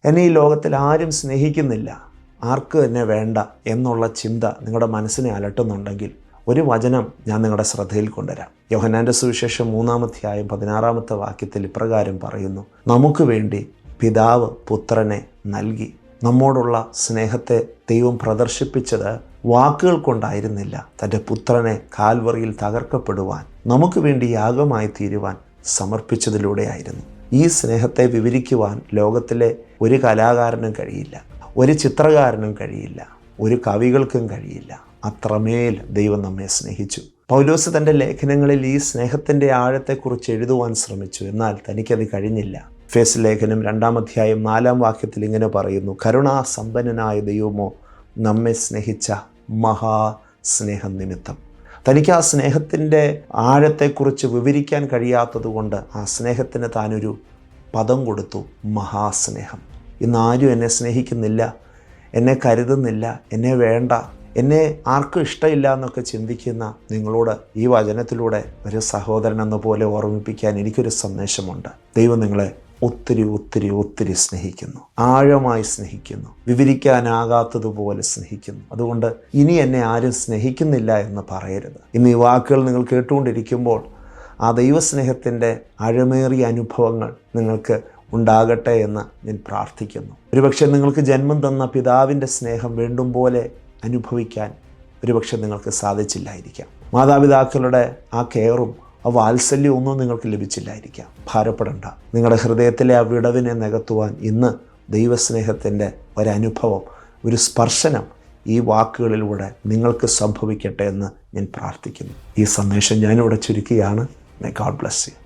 എന്നെ ഈ ലോകത്തിൽ ആരും സ്നേഹിക്കുന്നില്ല, ആർക്കും എന്നെ വേണ്ട എന്നുള്ള ചിന്ത നിങ്ങളുടെ മനസ്സിനെ അലട്ടുന്നുണ്ടെങ്കിൽ ഒരു വചനം ഞാൻ നിങ്ങളുടെ ശ്രദ്ധയിൽ കൊണ്ടുവരാം. യോഹന്നാൻ്റെ സുവിശേഷം 3-16 വാക്യത്തിൽ ഇപ്രകാരം പറയുന്നു: നമുക്ക് വേണ്ടി പിതാവ് പുത്രനെ നൽകി. നമ്മോടുള്ള സ്നേഹത്തെ ദൈവം പ്രദർശിപ്പിച്ചത് വാക്കുകൾ കൊണ്ടായിരുന്നില്ല, തൻ്റെ പുത്രനെ കാൽവറിയിൽ തകർക്കപ്പെടുവാൻ, നമുക്ക് വേണ്ടി യാഗമായി തീരുവാൻ സമർപ്പിച്ചതിലൂടെയായിരുന്നു. ഈ സ്നേഹത്തെ വിവരിക്കുവാൻ ലോകത്തിലെ ഒരു കലാകാരനും കഴിയില്ല, ഒരു ചിത്രകാരനും കഴിയില്ല, ഒരു കവികൾക്കും കഴിയില്ല. അത്രമേൽ ദൈവം നമ്മെ സ്നേഹിച്ചു. പൗലോസ് തൻ്റെ ലേഖനങ്ങളിൽ ഈ സ്നേഹത്തിൻ്റെ ആഴത്തെക്കുറിച്ച് എഴുതുവാൻ ശ്രമിച്ചു, എന്നാൽ തനിക്കത് കഴിഞ്ഞില്ല. എഫേസ്യ ലേഖനം 2-4 വാക്യത്തിൽ ഇങ്ങനെ പറയുന്നു: കരുണാസമ്പന്നനായ ദൈവമോ നമ്മെ സ്നേഹിച്ച മഹാസ്നേഹം നിമിത്തം. തനിക്ക് ആ സ്നേഹത്തിൻ്റെ ആഴത്തെക്കുറിച്ച് വിവരിക്കാൻ കഴിയാത്തതുകൊണ്ട് ആ സ്നേഹത്തിന് താനൊരു പദം കൊടുത്തു: മഹാസ്നേഹം. ഇന്നാരും എന്നെ സ്നേഹിക്കുന്നില്ല, എന്നെ കരുതുന്നില്ല, എന്നെ വേണ്ട, എന്നെ ആർക്കും ഇഷ്ടമില്ല എന്നൊക്കെ ചിന്തിക്കുന്ന നിങ്ങളോട് ഈ വചനത്തിലൂടെ ഒരു സഹോദരൻ എന്ന പോലെ ഓർമ്മിപ്പിക്കാൻ എനിക്കൊരു സന്ദേശമുണ്ട്. ദൈവം നിങ്ങളെ ഒത്തിരി ഒത്തിരി ഒത്തിരി സ്നേഹിക്കുന്നു, ആഴമായി സ്നേഹിക്കുന്നു, വിവരിക്കാനാകാത്തതുപോലെ സ്നേഹിക്കുന്നു. അതുകൊണ്ട് ഇനി എന്നെ ആരും സ്നേഹിക്കുന്നില്ല എന്ന് പറയരുത്. ഇന്ന് ഈ വാക്കുകൾ നിങ്ങൾ കേട്ടുകൊണ്ടിരിക്കുമ്പോൾ ആ ദൈവസ്നേഹത്തിൻ്റെ ആഴമേറിയ അനുഭവങ്ങൾ നിങ്ങൾക്ക് ഉണ്ടാകട്ടെ എന്ന് ഞാൻ പ്രാർത്ഥിക്കുന്നു. ഒരുപക്ഷെ നിങ്ങൾക്ക് ജന്മം തന്ന പിതാവിൻ്റെ സ്നേഹം വേണ്ടും പോലെ അനുഭവിക്കാൻ ഒരുപക്ഷെ നിങ്ങൾക്ക് സാധിച്ചില്ലായിരിക്കാം. മാതാപിതാക്കളുടെ ആ കെയറും ആ വാത്സല്യം ഒന്നും നിങ്ങൾക്ക് ലഭിച്ചില്ലായിരിക്കാം. ഭാരപ്പെടേണ്ട. നിങ്ങളുടെ ഹൃദയത്തിലെ ആ വിടവിനെ നികത്തുവാൻ ഇന്ന് ദൈവസ്നേഹത്തിൻ്റെ ഒരനുഭവം, ഒരു സ്പർശനം ഈ വാക്കുകളിലൂടെ നിങ്ങൾക്ക് സംഭവിക്കട്ടെ എന്ന് ഞാൻ പ്രാർത്ഥിക്കുന്നു. ഈ സന്ദേശം ഞാനിവിടെ ചുരുക്കുകയാണ്. May God bless U.